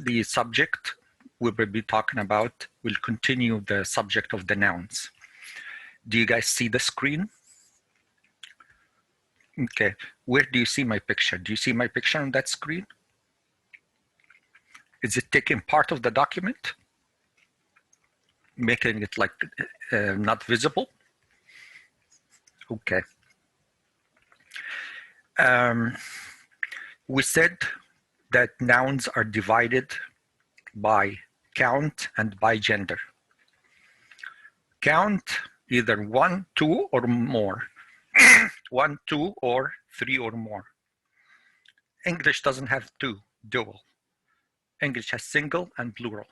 the subject we will be talking about will continue the subject of the nouns. Do you guys see the screen? Okay, where do you see my picture? Do you see my picture on that screen? Is it taking part of the document? Making it like not visible? Okay. We said that nouns are divided by count and by gender. Count either 1, 2, or more. 1, 2, or 3 or more. English doesn't have two, dual. English has single and plural.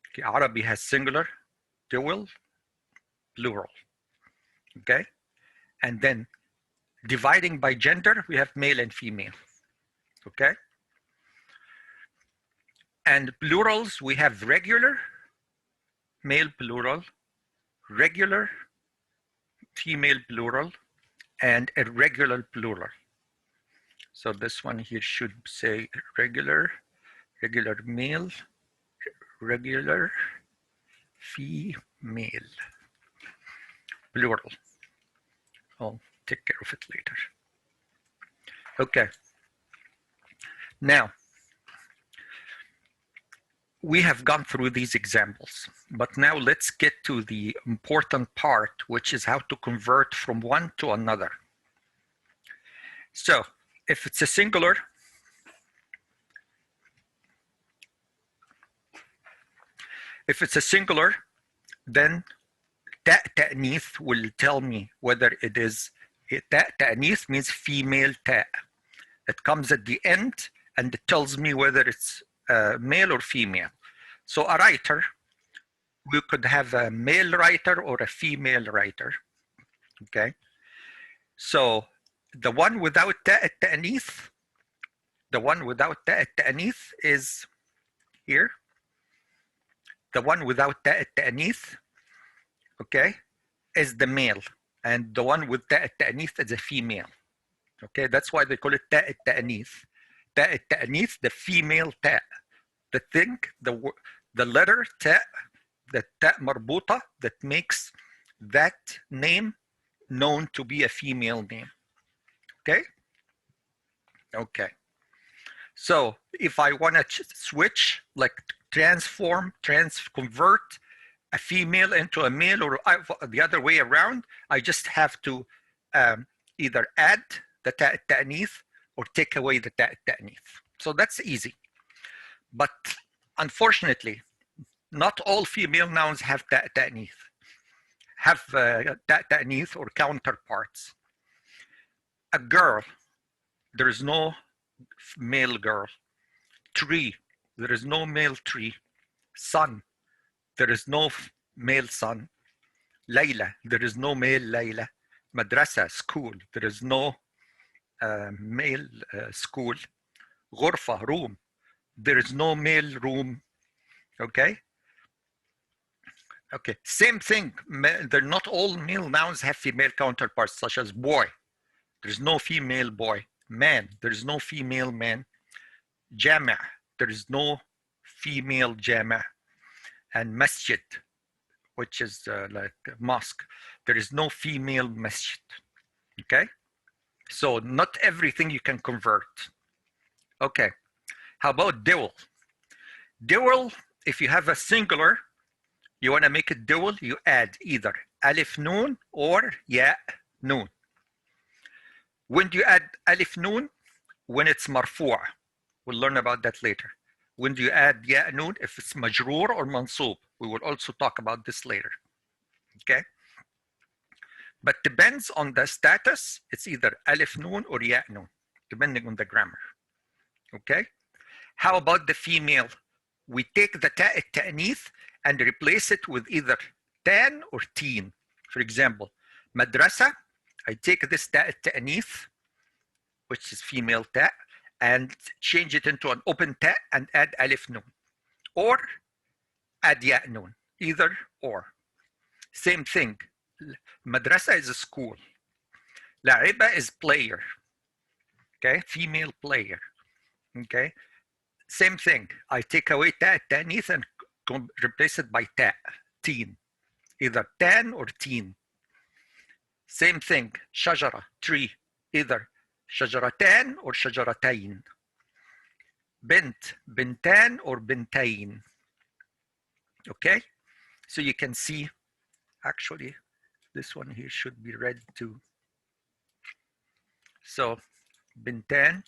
Okay, Arabic has singular, dual, plural. Okay, and then dividing by gender, we have male and female. Okay, and plurals, we have regular, male plural, regular, female plural, and irregular plural. So this one here should say regular, regular male, regular female, plural. I'll take care of it later. Okay. Now, we have gone through these examples, but now let's get to the important part, which is how to convert from one to another. So, if it's a singular, then ta'nith will tell me whether it is, ta'nith means female ta. It comes at the end and it tells me whether it's male or female. So a writer, we could have a male writer or a female writer, okay? So the one without ta'nith, is here. The one without ta'nith, okay, is the male, and the one with ta'nith is a female. Okay, that's why they call it ta'nith. Ta'nith, the female ta. The thing, the letter ta, the ta marbuta, that makes that name known to be a female name. Okay? Okay. So if I want to switch, like convert a female into a male, or the other way around, I just have to either add the ta'nith or take away the ta'nith. So that's easy. But unfortunately, not all female nouns have ta'nith, ta'nith or counterparts. A girl, there is no male girl. Tree, there is no male tree. Sun, there is no male sun. Layla, there is no male Layla. Madrasa, school, there is no male school. Ghurfa, room, there is no male room. Okay? Okay, same thing. They're not all male nouns have female counterparts, such as boy. There's no female boy. Man, there's no female man. Jama', there is no female jama'. And masjid, which is like a mosque, there is no female masjid. Okay? So not everything you can convert. Okay, how about dual? Dual, if you have a singular, you want to make it dual, you add either alif noon or ya noon. When do you add alif noon? When it's marfu'. We'll learn about that later. When do you add ya noon? If it's majroor or mansoob. We will also talk about this later. Okay? But depends on the status. It's either alif noon or ya noon, depending on the grammar. Okay? How about the female? We take the ta'nith and replace it with either tan or teen. For example, madrasa, I take this ta'nith, which is female ta, and change it into an open ta and add alif noon. Or add ya noon, either or. Same thing. Madrasa is a school. La'iba is player. Okay, female player. Okay. same thing. I take away تاء التأنيث and replace it by تاء, teen. Either tan or teen. Same thing. شجرة, tree. Either شجرتان or شجرتين. بنت, بنتان or بنتين. Okay? So you can see, actually, this one here should be read too. So, بنتان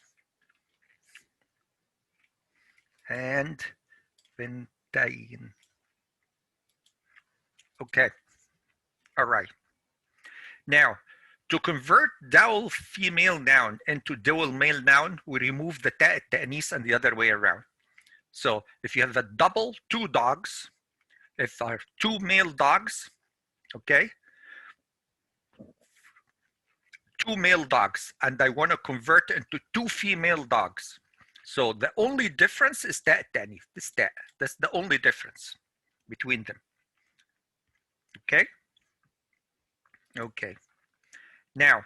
and بنتين. Okay. All right. Now, to convert dual female noun into dual male noun, we remove the ta التأنيث and the other way around. So if you have a double, two dogs, if there are two male dogs, okay, two male dogs, and I want to convert into two female dogs. So the only difference is ta التأنيث, this ta. That's the only difference between them. Okay? Okay. Now,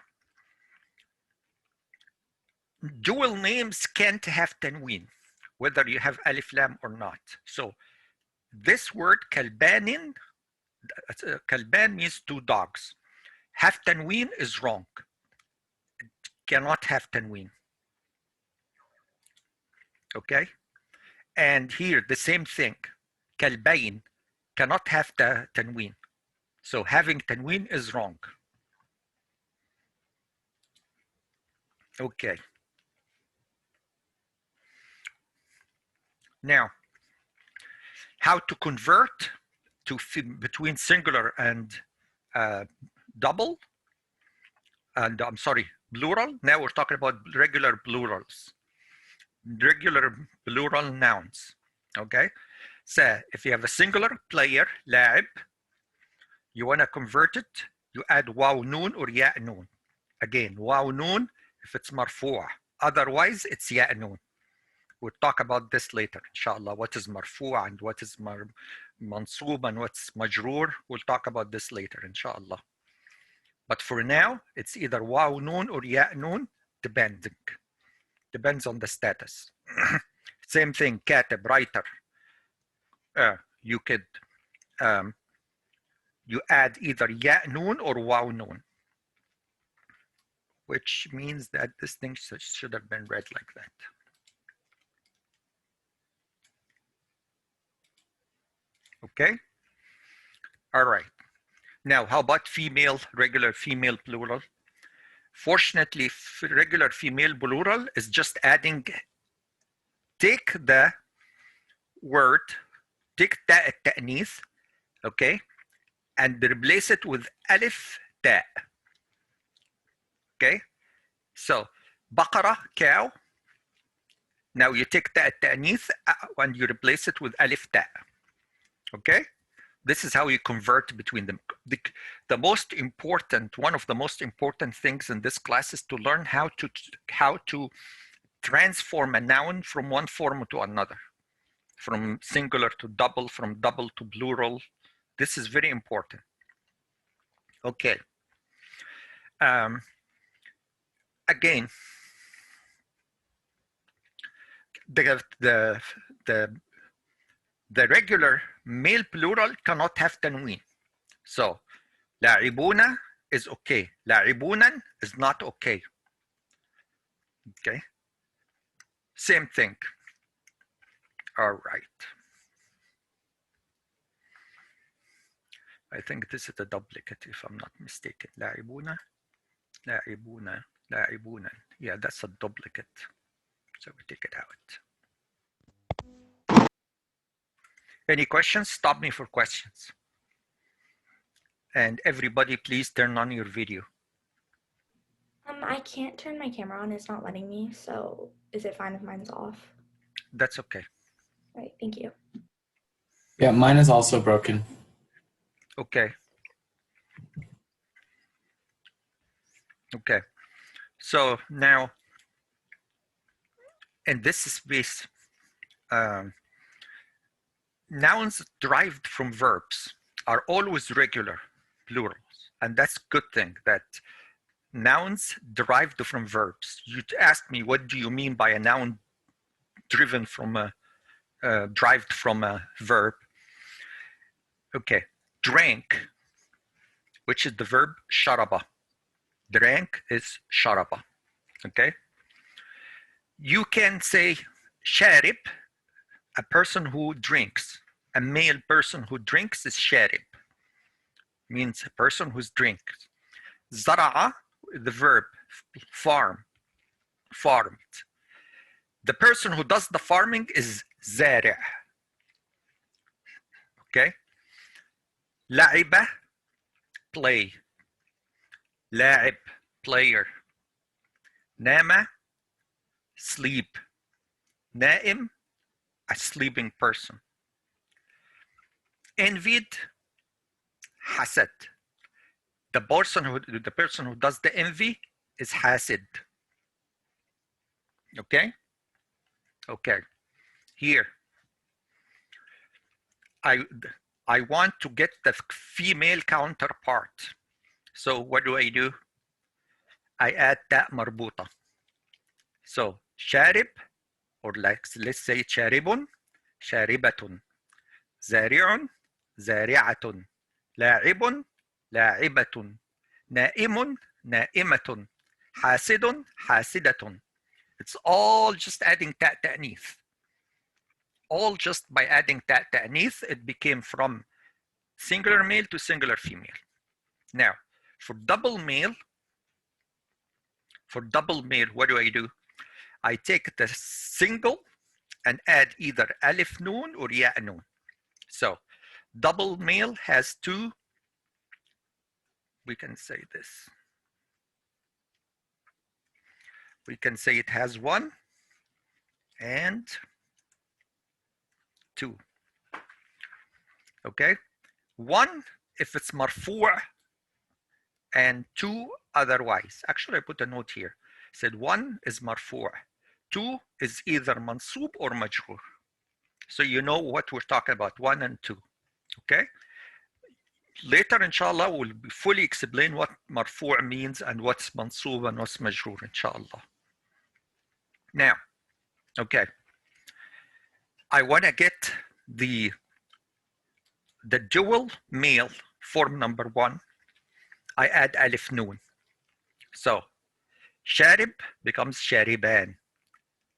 dual names can't have tanween, whether you have alif lam or not. So this word kalbanin, kalban means two dogs. Have tanween is wrong. It cannot have tanween. Okay? And here, the same thing. Kalbain cannot have the tanween. So having tanween is wrong. Okay. Now, how to convert to between singular and double, and I'm sorry, plural. Now we're talking about regular plurals, regular plural nouns. Okay. So if you have a singular player, لاعب, you want to convert it, you add واو نون or ياء نون. Again, واو نون if it's مرفوع. Otherwise, it's ياء نون. We'll talk about this later, inshallah. What is مرفوع and what is منصوب and what's مجرور. We'll talk about this later, inshallah. But for now, it's either واو نون or ياء نون, depending. Depends on the status. Same thing, كاتب, writer. You could, you add either ياء نون or واو نون, which means that this thing should have been read like that. Okay? All right. Now, how about female, regular female plural? Fortunately, regular female plural is just adding, take the word, take ta التأنيث, okay, and replace it with alif ta. Okay, so بقرة, cow. Now you take ta التأنيث and you replace it with alif ta. Okay, this is how you convert between them. The most important, one of the most important things in this class is to learn how to transform a noun from one form to another, from singular to double, from double to plural. This is very important. Okay. Again, the regular male plural cannot have tanween. So, لاعبون is okay. لاعبونا is not okay. Okay. Same thing. All right. I think this is a duplicate if I'm not mistaken. لاعبون, لاعبون, لاعبونا. Yeah, that's a duplicate. So we take it out. Any questions? Stop me for questions. And everybody, please turn on your video. I can't turn my camera on. It's not letting me. So is it fine if mine's off? That's okay. All right. Thank you. Yeah, mine is also broken. Okay. Okay. So now, in this space, nouns derived from verbs are always regular plurals, and that's a good thing that nouns derived from verbs. You asked me, what do you mean by a noun driven from a derived from a verb. Okay, drank, which is the verb sharaba. Drank is sharaba. Okay. You can say sharib, a person who drinks. A male person who drinks is sharib. Means a person who drinks. Zara'a, the verb farm, farmed. The person who does the farming is zari'. Okay. La'iba, play. La'ib, player. Nama, sleep. Na'im, a sleeping person. Envied, hasad. The person who does the envy is hasid. Okay? Okay. Here. I want to get the female counterpart. So what do? I add ta marbuta. So sharib, or let's say sharibun, sharibatun. Zari'un, zari'atun. La'ibun, la'ibatun. Na'imun, na'imatun. Hasidun, hasidatun. It's all just adding ta ta'nith. All just by adding ta ta'nith, it became from singular male to singular female. Now, for double male, what do? I take the single and add either alif noon or ya noon. So double male has two, we can say this. We can say it has 1 and 2. Okay, 1 if it's marfu' and 2 otherwise. Actually, I put a note here. Said 1 is marfu', 2 is either mansub or majroor. So you know what we're talking about, 1 and 2. Okay. Later, inshallah, we'll fully explain what marfu' means and what's mansub and what's majroor, inshallah. Now, okay, I want to get the dual male form number 1. I add alif noon. So sharib becomes shariban.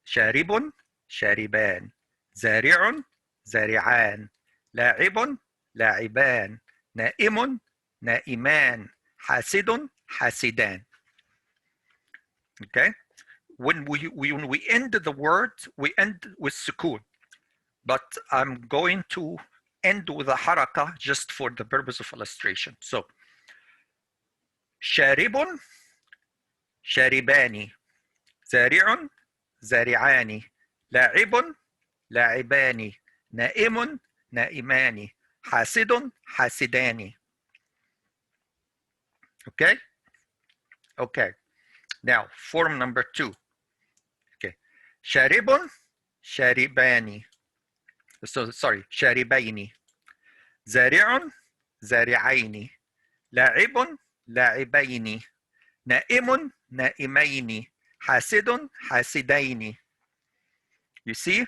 Sharibun, shariban. Zari'un, zari'an. La'ibun, la'iban. Na'imun, na'iman. Hasidun, hasidan. Okay. When we end the word, we end with sukoon. But I'm going to end with a haraka just for the purpose of illustration. So sharibun, sharibani. Zari'un, zari'ani. La'ibun, la'ibani. Na'imun, na'imani. Hasidun, hasidani. Okay? Okay. Now, form number 2. Okay. Sharibun, sharibani. So, sorry, sharibaini. Zari'un, zari'aini. La'ibun, la'ibaini. Na'imun, na'imaini. Hasidun, hasidaini. You see?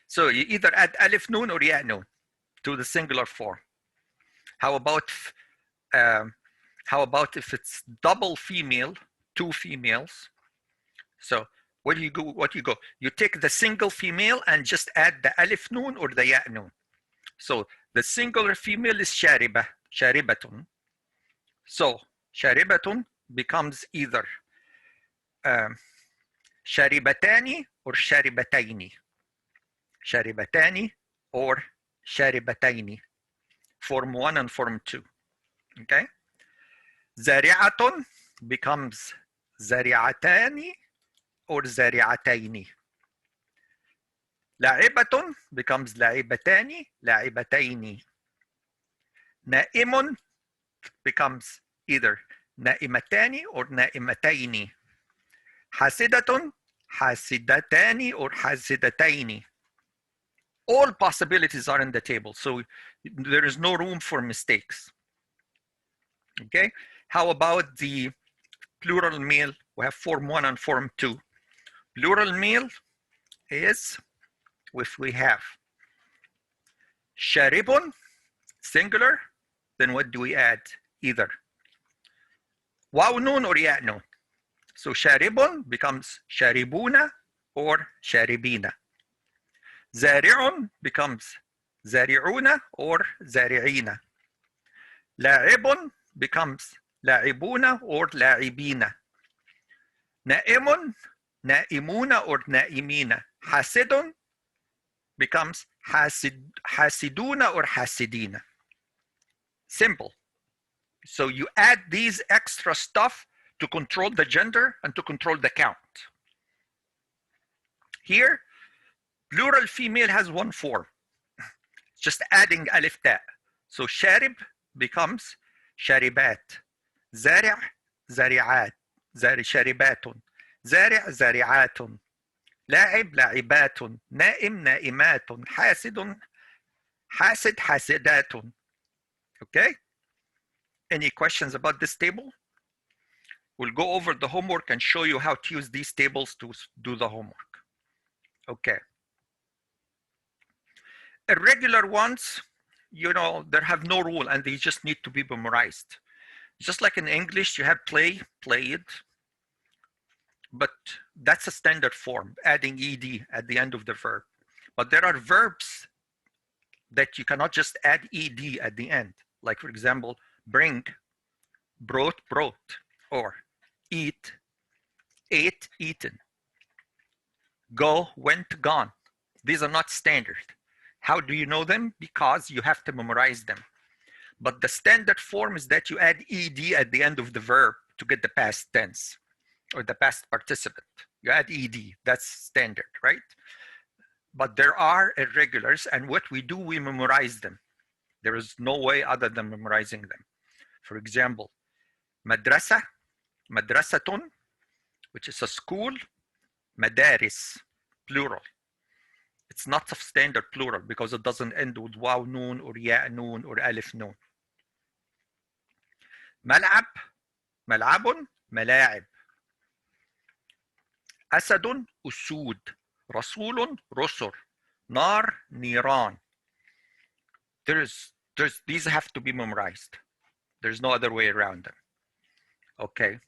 So you either add alif noon or ya noon to the singular form. How about if it's double female, 2 females? So what do you go? You take the single female and just add the alif noon or the ya noon. So the singular female is shariba, sharibatun. So sharibatun becomes either sharibatani or sharibataini. Sharibatani or sharibataini. Form 1 and form 2. Okay. Zari'atun becomes zari'atani or zari'ataini. La'ibatun becomes la'ibatani, la'ibataini. Na'imun becomes either na'imatani or na'imataini. Hasidatun, hasidatani or hasidataini. All possibilities are in the table, so there is no room for mistakes. Okay, how about the plural male? We have form 1 and form 2. Plural male is, if we have sharibun, singular, then what do we add? Either waw nun or ya nun. So sharibun becomes sharibuna or sharibina. Zari'un becomes zari'una or zari'ina. La'ibun becomes la'ibuna or la'ibina. Na'imun, na'imuna or na'imina. Hasidun becomes hasiduna or hasidina. Simple. So you add these extra stuff to control the gender and to control the count. Here, plural female has one form. Just adding alif ta. So sharib becomes sharibat. Zari' zari'at. Sharibatun. Zari' zari'atun. La'ib la'ibatun. Na'im na'imatun. Hasidun hasid hasidatun. Okay? Any questions about this table? We'll go over the homework and show you how to use these tables to do the homework. Okay. Irregular ones, you know, they have no rule and they just need to be memorized. Just like in English, you have play, played, but that's a standard form, adding ed at the end of the verb. But there are verbs that you cannot just add ed at the end. Like, for example, bring, brought, brought, or eat, ate, eaten, go, went, gone. These are not standard. How do you know them? Because you have to memorize them. But the standard form is that you add ed at the end of the verb to get the past tense or the past participant. You add ed, that's standard, right? But there are irregulars, and what we do, we memorize them. There is no way other than memorizing them. For example, madrasa, madrasatun, which is a school, madaris, plural. It's not a standard plural because it doesn't end with waw noon or ya noon or alif noon. Mal'ab, mal'abun, mala'ib. Asadun, usud. Rasulun, rusur. Nar, niran. These have to be memorized. There's no other way around them. Okay.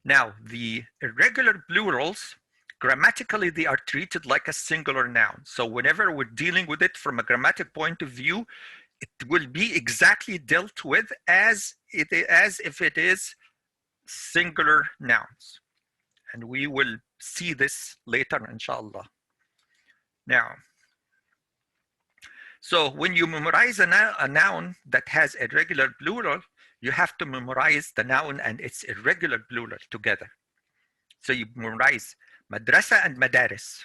Now, the irregular plurals, grammatically, they are treated like a singular noun. So whenever we're dealing with it from a grammatic point of view, it will be exactly dealt with as if it is singular nouns. And we will see this later, inshallah. Now, so when you memorize a noun that has a regular plural, you have to memorize the noun and its irregular plural together. So you memorize madrasa and madaris.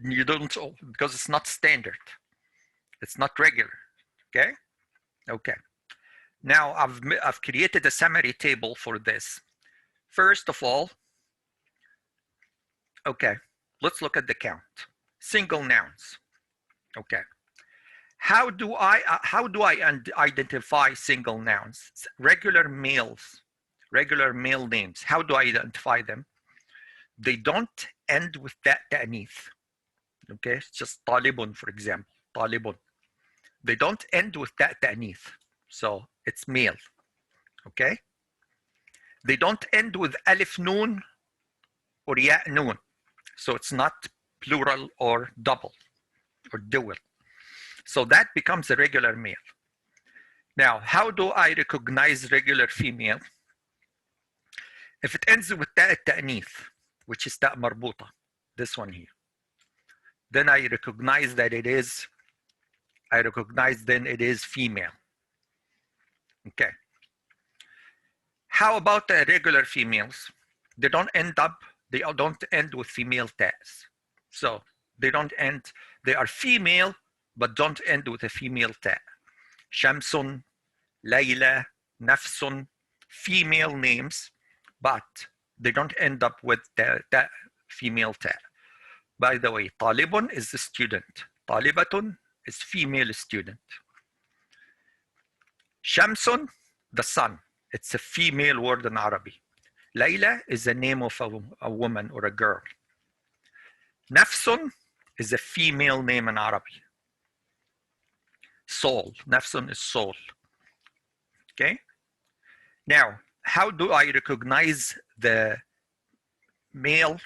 You don't, because it's not standard. It's not regular, okay? Okay. Now I've created a summary table for this. First of all, okay, let's look at the count. Single nouns, okay. How do I identify single nouns? Regular males, regular male names. How do I identify them? They don't end with that ta'nith. Okay, it's just talibun, for example, talibun. They don't end with that ta'nith, so it's male. Okay. They don't end with alif noon or ya noon, so it's not plural or double or dual. So that becomes a regular male. Now, how do I recognize regular female? If it ends with ta'nith, which is ta' marbuta, this one here, then I recognize that it is, then it is female. Okay. How about the irregular females? They don't end with female ta's. So they don't end, they are female, but don't end with a female ta. Shamsun, Layla, Nafsun, female names, but they don't end up with the female ta. By the way, Talibun is the student. Talibatun is female student. Shamsun, the sun. It's a female word in Arabic. Layla is the name of a woman or a girl. Nafsun is a female name in Arabic. Soul. Nafsun is soul. Okay? Now, how do I recognize the male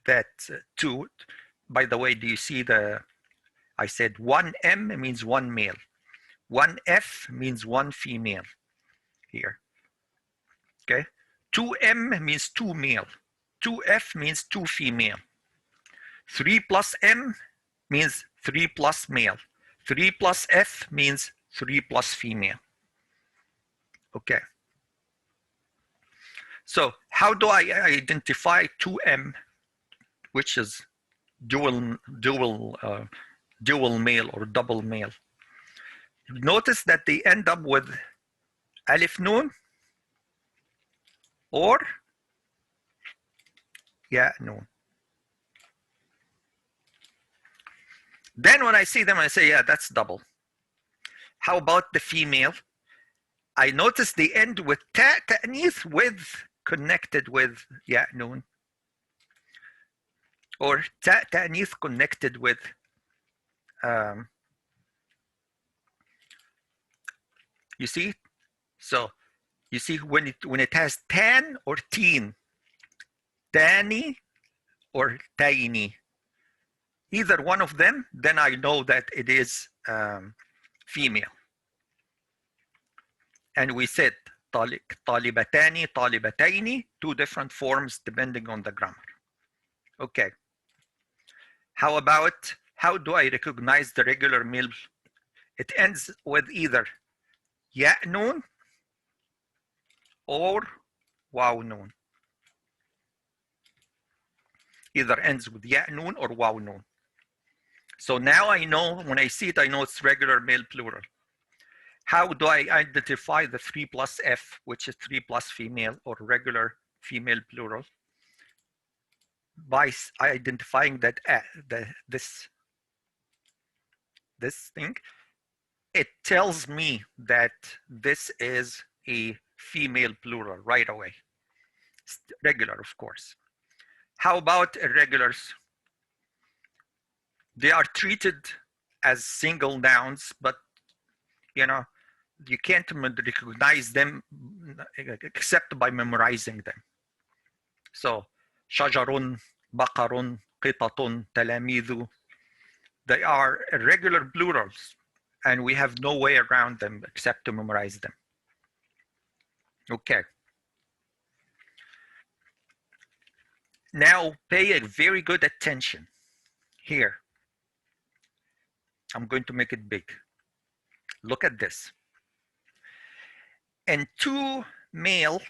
that two? By the way, do you see I said 1M means one male. 1F means one female here. Okay? 2M means two male. 2F means two female. 3 plus M means 3 plus male. 3 plus F means 3 plus female. Okay. So how do I identify 2M, which is dual male or double male? Notice that they end up with alif noon or ya noon. Then when I see them, I say, yeah, that's double. How about the female? I notice they end with ta ta'nith with connected with ya noon, or ta ta'nith connected with you see? So you see when it has tan or teen, tani or taini, either one of them, then I know that it is female. And we said talibatani, talibataini, two different forms depending on the grammar. Okay. How do I recognize the regular male? It ends with either ya noon or waw noon. Either ends with ya noon or waw noon. So now I know, when I see it, I know it's regular male plural. How do I identify the 3 plus F, which is 3 plus female or regular female plural? By identifying that this thing, it tells me that this is a female plural right away. Regular, of course. How about irregulars? They are treated as single nouns, but you know, you can't recognize them except by memorizing them. So, shajarun, baqarun, qitatun, talamidhu, they are irregular plurals, and we have no way around them except to memorize them. Okay. Now pay a very good attention here. I'm going to make it big. Look at this. And 2 male,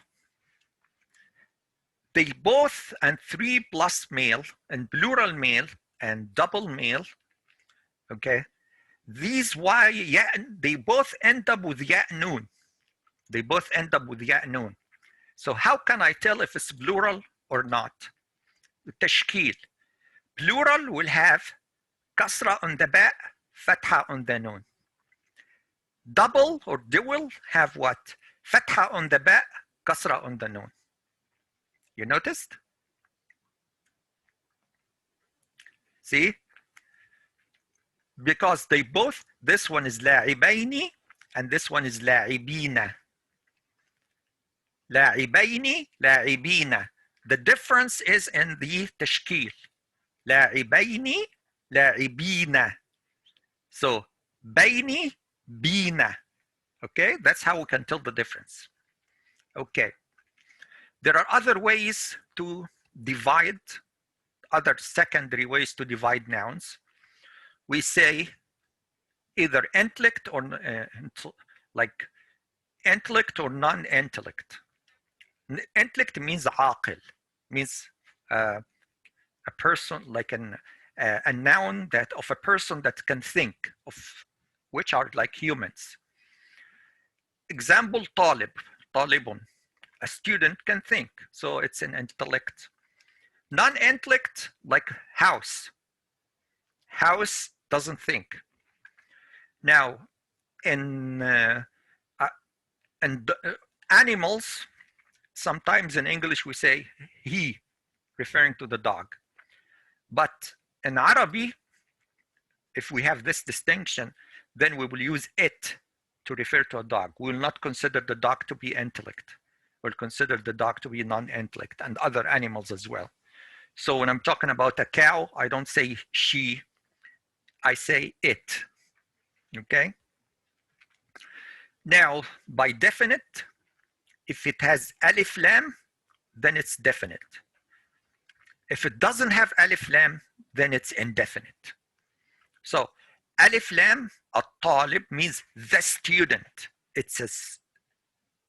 they both, and 3 plus male, and plural male, and double male, okay? These they both end up with ya noon. They both end up with ya noon. So how can I tell if it's plural or not? Tashkil. Plural will have kasra on the ba, fatha on the noon. Double or dual have what? Fatha on the ba, kasra on the noon. You noticed? See? Because they both, this one is la'ibaini and this one is la'ibina. La'ibaini, la'ibina. The difference is in the tashkil. La'ibaini, la'ibina. So, baini, bina. Okay, that's how we can tell the difference. Okay. There are other ways to divide, other secondary ways to divide nouns. We say either intellect or like intellect or non-intellect. Intellect means aqil, means a person, like a noun that of a person that can think, of which are like humans. Example, talib, talibun. A student can think, so it's an intellect. Non-intellect, like house. House doesn't think. Now, in animals, sometimes in English we say he, referring to the dog. But in Arabic, if we have this distinction, then we will use it to refer to a dog. We will not consider the dog to be intellect. We'll consider the dog to be non-intellect, and other animals as well. So when I'm talking about a cow, I don't say she, I say it, okay? Now, by definite, if it has alif lam, then it's definite. If it doesn't have alif lam, then it's indefinite. So alif lam, at-talib, means the student.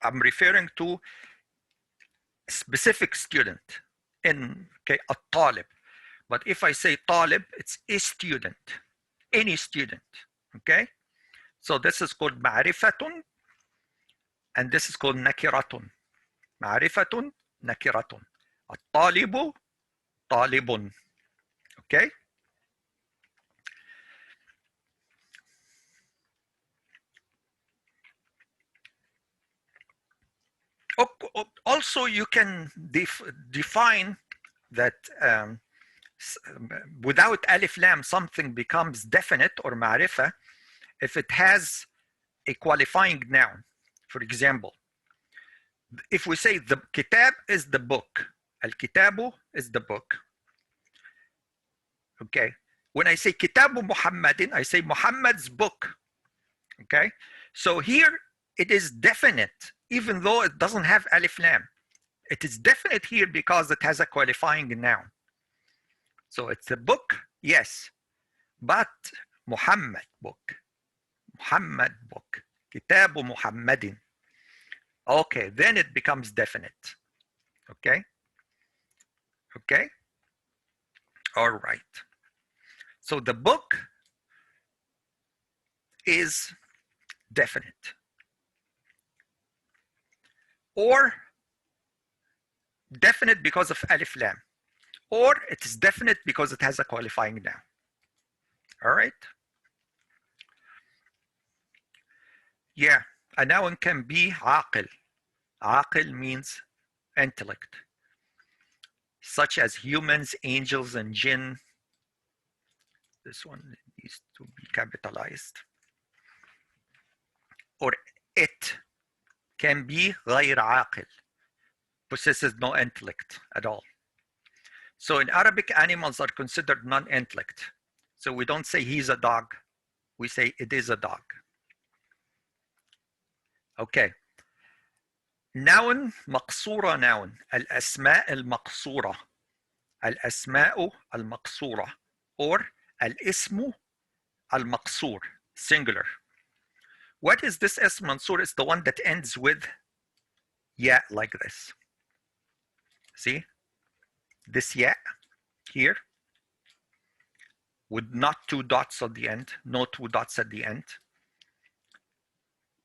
I'm referring to a specific student in, okay, at-talib. But if I say talib, it's a student, any student, okay? So this is called ma'rifatun, and this is called nakiratun. Ma'rifatun, nakiratun. At-talibu, talibun, okay? Also, you can define that without alif lam, something becomes definite or ma'rifa if it has a qualifying noun. For example, if we say the kitab is the book, al-kitabu is the book. Okay. When I say kitabu Muhammadin, I say Muhammad's book. Okay. So here it is definite, even though it doesn't have alif lam. It is definite here because it has a qualifying noun. So it's a book, yes, but Muhammad book. Muhammad book. Kitabu Muhammadin. Okay, then it becomes definite. Okay? Okay? All right. So the book is definite. Or definite because of alif lam. Or it is definite because it has a qualifying noun. All right? Yeah, a noun can be aqil. Aqil means intellect, such as humans, angels, and jinn. This one needs to be capitalized. Or it can be غير عاقل, possesses no intellect at all. So in Arabic, animals are considered non-intellect. So we don't say he's a dog, we say it is a dog. Okay. Noun مقصورة noun. الأسماء المقصورة. الأسماء المقصورة. Or الاسم المقصور. Singular. What is this اسم منصور? It's the one that ends with ya, like this. See? This ya here with not two dots at the end, no two dots at the end.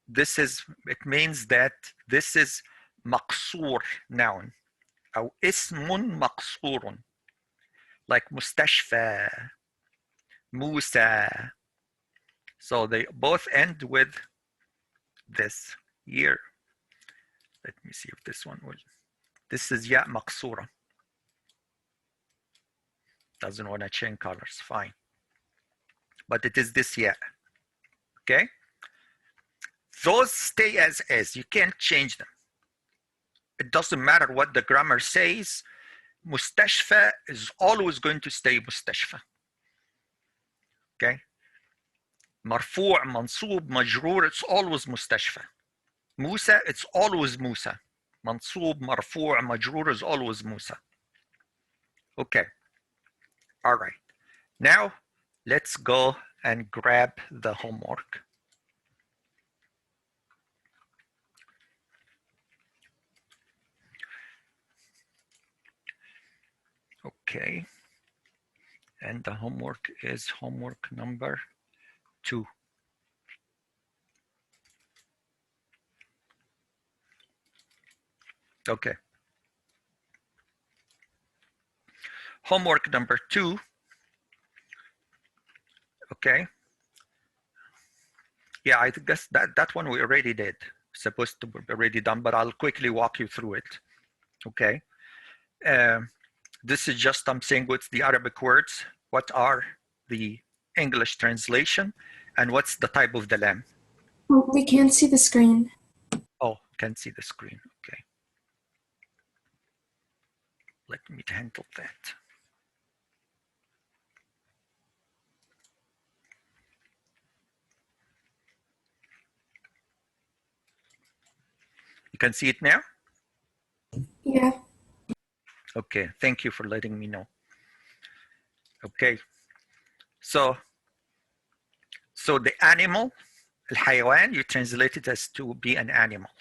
This is, it means that this is مقصور noun أو اسم مقصور, like مستشفى, موسى. So they both end with this here. Let me see if this one will. This is ya مقصورة. Doesn't want to change colors, fine. But it is this ya. Okay? Those stay as is. You can't change them. It doesn't matter what the grammar says. مستشفى is always going to stay مستشفى. Okay? مرفوع, منصوب, مجرور, it's always مستشفى. موسى, it's always موسى. منصوب, مرفوع, مجرور is always موسى. Okay. All right. Now, let's go and grab the homework. Okay. And the homework is homework number 2. Okay. Homework number 2. Okay. Yeah, I guess that one we already did. Supposed to be already done, but I'll quickly walk you through it. Okay. This is just, I'm saying what's the Arabic words, what are the English translation, and what's the type of the lamb. We can't see the screen. Oh, can't see the screen. Okay. Let me handle that. You can see it now? Yeah. Okay, thank you for letting me know. Okay, so the animal, الحيوان, you translate it as to be an animal.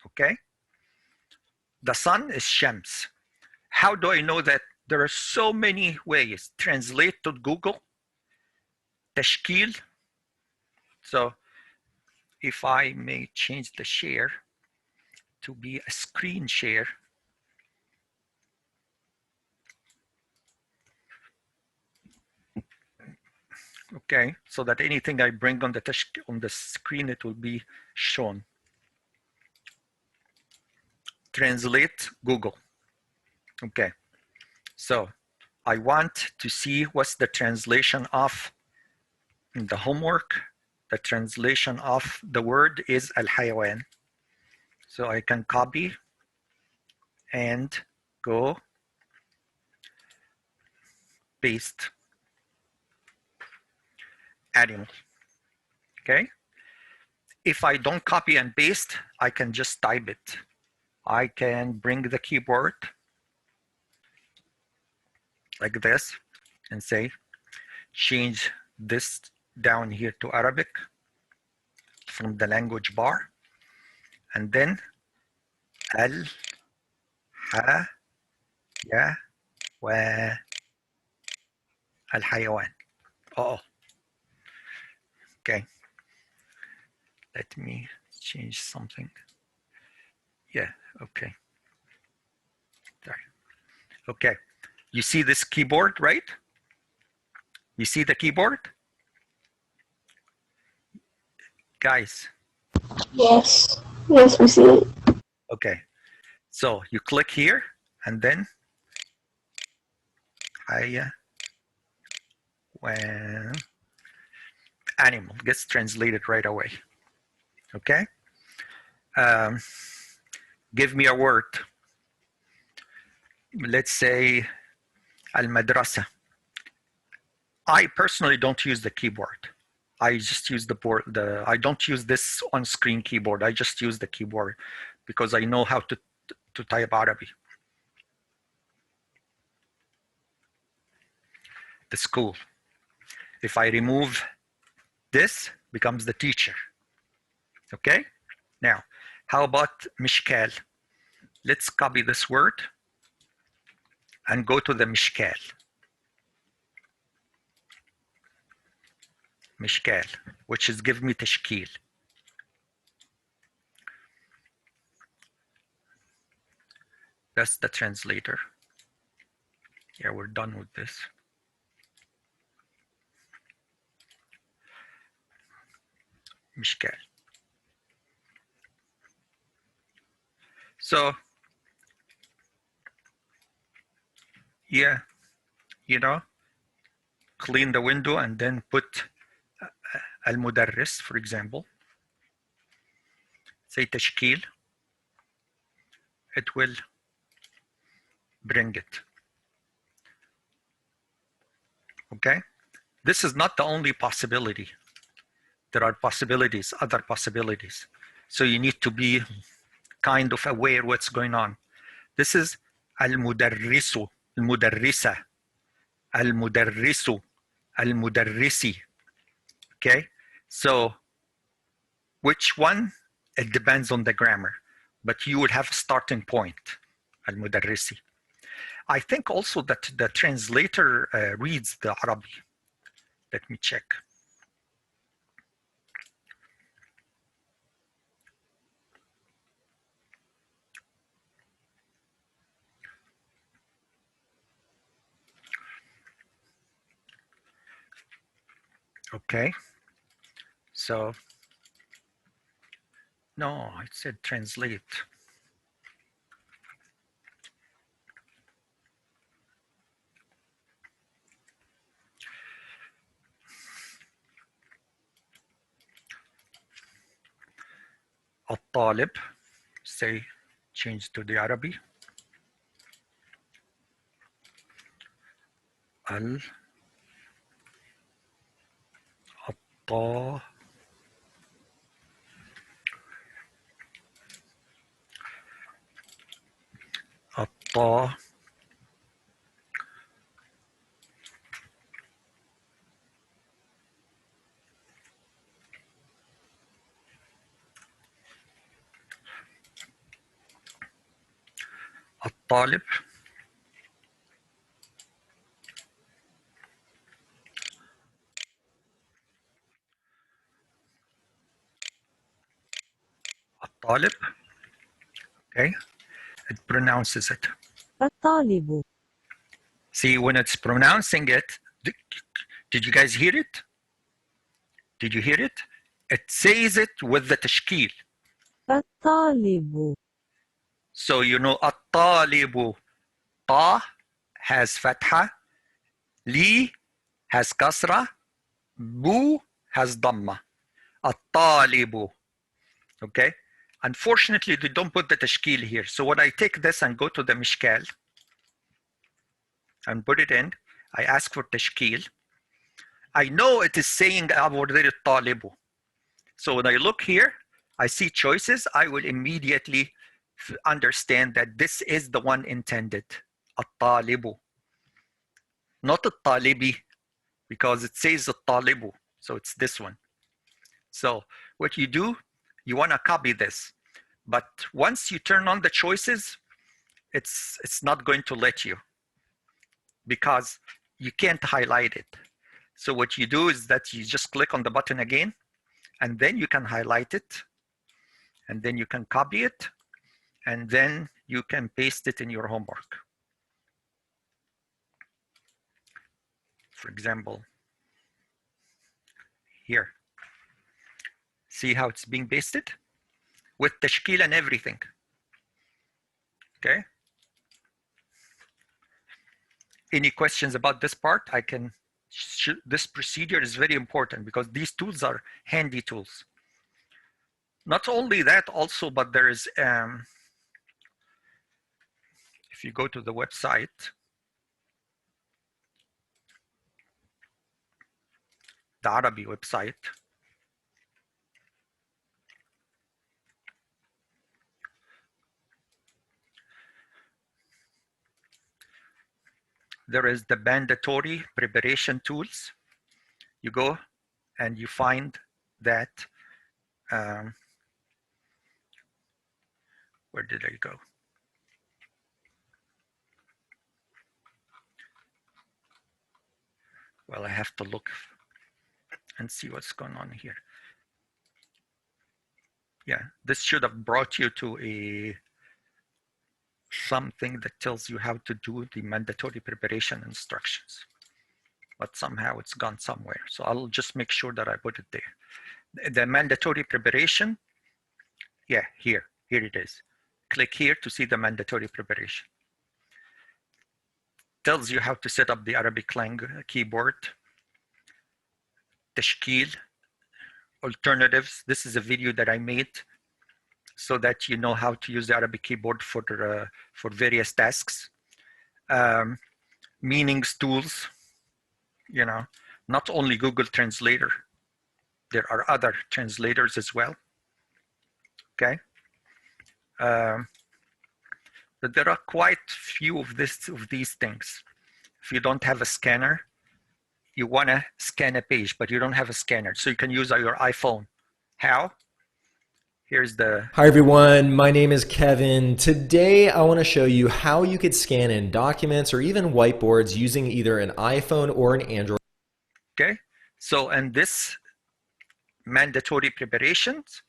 Okay? The sun is Shams. How do I know that? There are so many ways. Translate to Google, تشكيل. So if I may change the share to be a screen share. Okay, so that anything I bring on the screen, it will be shown. Translate Google. Okay, so I want to see what's the translation of the homework. The translation of the word is al-hayawan. So I can copy and go paste animal. Okay. If I don't copy and paste, I can just type it. I can bring the keyboard like this and say, change this down here to Arabic from the language bar, and then al-hayawan. Oh, okay. Let me change something. Yeah, okay. Sorry. Okay, you see this keyboard, right? You see the keyboard? Guys. Yes. Yes, we see it. Okay, so you click here and then when animal gets translated right away. Okay, give me a word. Let's say al-madrasa. I personally don't use the keyboard. I just use the board. I don't use this on-screen keyboard. I just use the keyboard because I know how to type Arabic. The school. If I remove this, becomes the teacher. Okay? Now, how about mishkal? Let's copy this word and go to the mishkal. Mishkal, which is give me tashkil. That's the translator. Yeah, we're done with this. Mishkal. So, yeah, you know, clean the window and then put al-mudarris, for example. Say tashkil. It will bring it. Okay? This is not the only possibility. There are possibilities, other possibilities. So you need to be kind of aware what's going on. This is al-mudarrisu, al-mudarrisa, al-mudarrisu, al-mudarrisi. Okay? So which one? It depends on the grammar, but you would have a starting point, al-mudarrisi. I think also that the translator reads the Arabic. Let me check. Okay, so no, it said translate. الطالب. Say, change to the Arabic. الطالب الطالب الطالب. Okay, it pronounces it. الطالب. See, when it's pronouncing it, did you guys hear it? Did you hear it? It says it with the تشكيل. الطالب. So you know الطالب. طا has فتحة. لي has كسرة. بو has ضمة. الطالب. Okay? Unfortunately, they don't put the تشكيل here. So when I take this and go to the مشكال and put it in, I ask for تشكيل. I know it is saying already الطالب. So when I look here, I see choices. I will immediately understand that this is the one intended. الطالب. Not الطالبي, because it says الطالب. So it's this one. So what you do, you want to copy this. But once you turn on the choices, it's not going to let you, because you can't highlight it. So what you do is that you just click on the button again, and then you can highlight it, and then you can copy it, and then you can paste it in your homework. For example, here. See how it's being pasted? With tashkil and everything. Okay? Any questions about this part? I can, this procedure is very important because these tools are handy tools. Not only that also, but there is, if you go to the website, the Arabi website, there is the mandatory preparation tools. You go and you find that, where did I go? Well, I have to look and see what's going on here. Yeah, this should have brought you to something that tells you how to do the mandatory preparation instructions. But somehow it's gone somewhere. So I'll just make sure that I put it there. The mandatory preparation, yeah, here it is. Click here to see the mandatory preparation. Tells you how to set up the Arabic keyboard, tashkil, alternatives. This is a video that I made so that you know how to use the Arabic keyboard for various tasks. Meanings tools, you know, not only Google Translator. There are other translators as well. Okay. But there are quite few of these things. If you don't have a scanner, you want to scan a page, but you don't have a scanner. So you can use your iPhone. How? Here's the... Hi everyone, my name is Kevin. Today I want to show you how you could scan in documents or even whiteboards using either an iPhone or an Android. Okay, so in this mandatory preparations,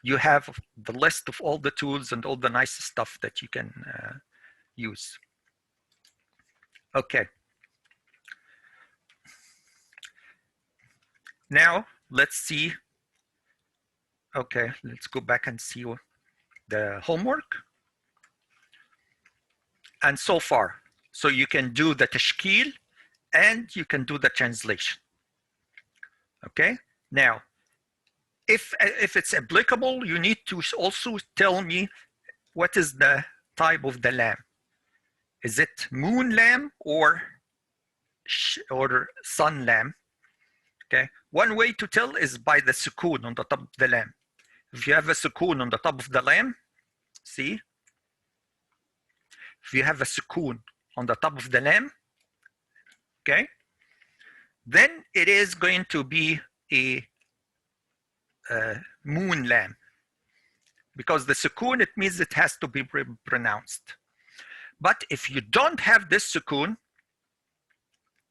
you have the list of all the tools and all the nice stuff that you can use. Okay. Now, let's see. Okay, let's go back and see the homework. And so far, so you can do the tashkil and you can do the translation. Okay, now, if it's applicable, you need to also tell me what is the type of the lamb. Is it moon lamb or sun lamb? Okay. One way to tell is by the sukoon on the top of the lamb. If you have a sukoon on the top of the lamb, see? If you have a sukoon on the top of the lamb, okay, then it is going to be a moon lamb. Because the sukoon, it means it has to be pronounced. But if you don't have this sukoon,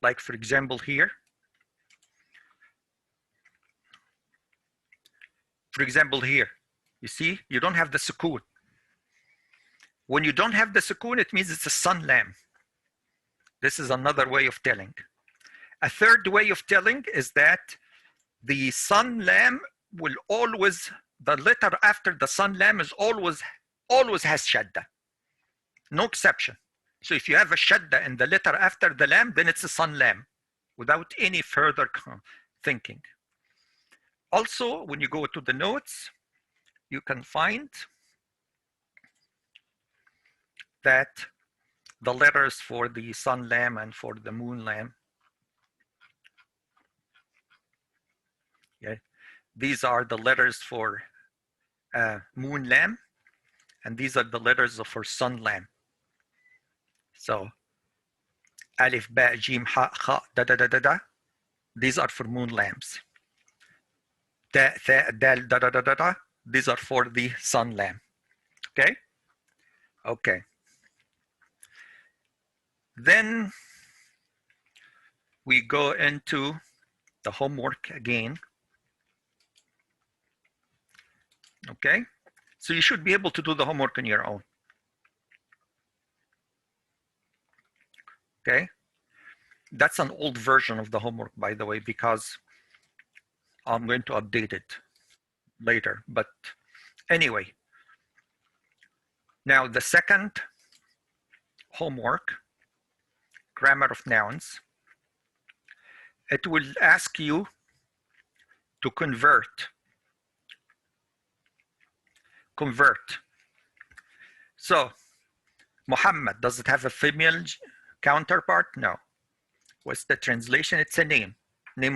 like for example here, you see, you don't have the sukoon. When you don't have the sukoon, it means it's a sun lamb. This is another way of telling. A third way of telling is that the sun lamb will always, the letter after the sun lamb is always has shadda. No exception. So if you have a shadda in the letter after the lamb, then it's a sun lamb without any further thinking. Also, when you go to the notes, you can find that the letters for the sun lamb and for the moon lamb, okay, these are the letters for moon lamb, and these are the letters for sun lamb. So, alif, ba, jim, ha, kha, da, da, da, da, da. These are for moon lambs. Ta, tha, dal, da, da, da, da, da. These are for the sun lamb. Okay? Okay. Then we go into the homework again. Okay? So you should be able to do the homework on your own. Okay? That's an old version of the homework, by the way, because I'm going to update it later. But anyway, now the second homework, grammar of nouns, it will ask you to convert. So, Muhammad, does it have a female counterpart? No. What's the translation? It's a name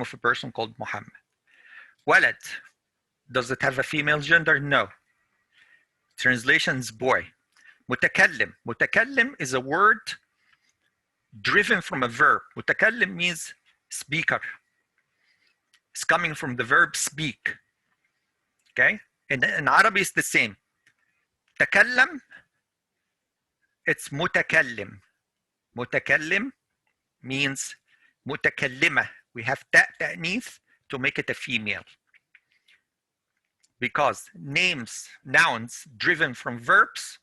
of a person called Muhammad. Walad, does it have a female gender? No. Translation is boy. Mutakallim. Mutakallim is a word driven from a verb. Mutakallim means speaker. It's coming from the verb speak. Okay? In Arabic, it's the same. Takallam, it's mutakallim. Mutakallim means mutakallima. We have ta'nith to make it a female. Because names, nouns driven from verbs,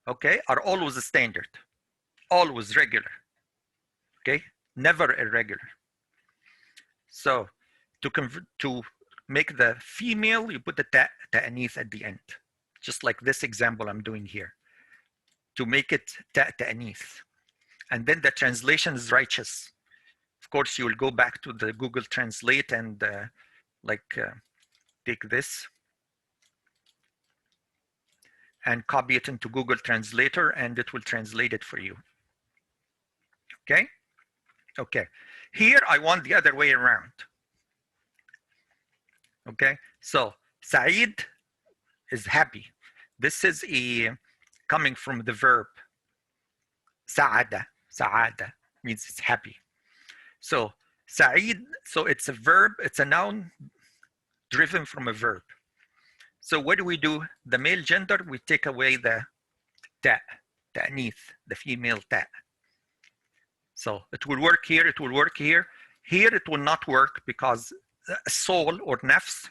okay, are always a standard. Always regular. Okay? Never irregular. So to make the female, you put the ta'nith at the end. Just like this example I'm doing here. To make it ta'nith. And then the translation is righteous. Of course, you will go back to the Google Translate and take this and copy it into Google Translator, and it will translate it for you. Okay? Okay. Here, I want the other way around. Okay? So, Saeed is happy. This is coming from the verb Sa'ada. Sa'ada means it's happy. So, Saeed, so it's a verb, it's a noun driven from a verb. So what do? The male gender, we take away the ta'nith, the female ta. So it will work here, it will work here. Here it will not work because soul or nafs,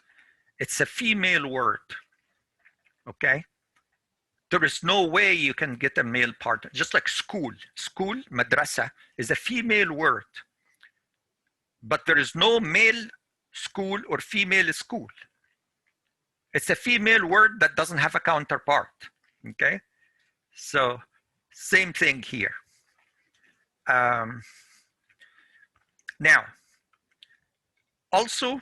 it's a female word, okay? There is no way you can get a male partner, just like school. School, madrasa, is a female word. But there is no male school or female school. It's a female word that doesn't have a counterpart, okay? So, same thing here. Now, also,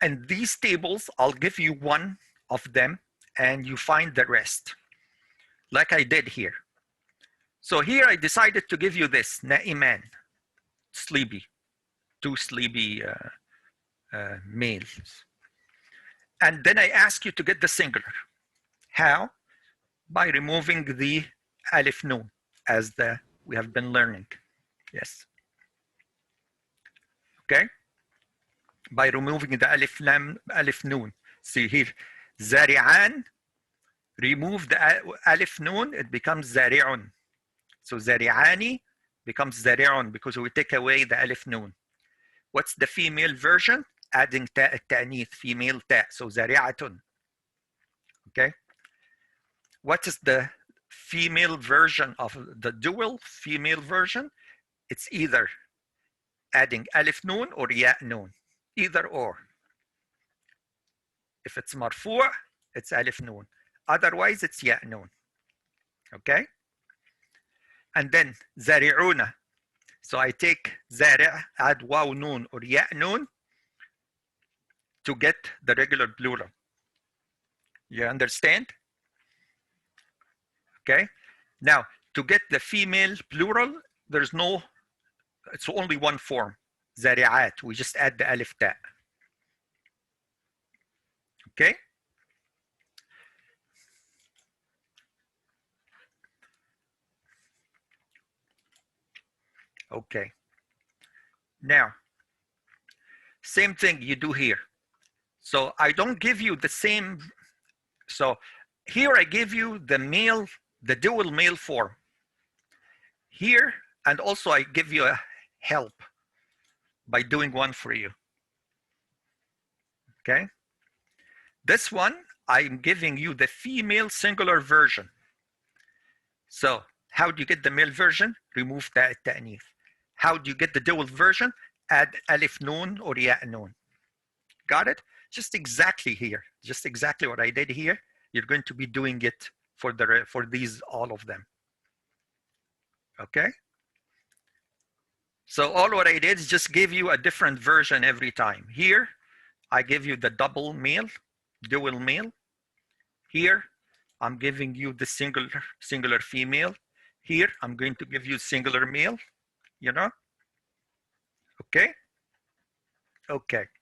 and these tables, I'll give you one of them and you find the rest, like I did here. So here I decided to give you this, na'iman, sleepy, 2 sleepy males. And then I ask you to get the singular. How? By removing the alif noon, as we have been learning. Yes. Okay? By removing the alif noon. See here, zari'an, remove the alif noon, it becomes zari'un. So zari'ani becomes zari'un because we take away the alif noon. What's the female version? Adding ta at-ta'nith, female ta, so zari'atun. Okay? What is the female version of the dual female version? It's either adding alif noon or ya noon, either or. If it's marfu', it's alif noon. Otherwise, it's ya noon. Okay? And then zari'una. So I take zari', add waw noon or ya noon to get the regular plural. You understand? Okay. Now, to get the female plural, there's no, it's only one form, zari'at. We just add the alif ta. Okay. Okay. Now, same thing you do here. So I don't give you the same. So here I give you the male, the dual male form. Here, and also I give you a help by doing one for you. Okay. This one, I'm giving you the female singular version. So how do you get the male version? Remove the ta'nith. How do you get the dual version? Add alif noon or ya noon. Got it? Just exactly here. Just exactly what I did here. You're going to be doing it for these, all of them. Okay? So all what I did is just give you a different version every time. Here, I give you the double male, dual male. Here, I'm giving you the singular female. Here, I'm going to give you singular male, you know? Okay? Okay.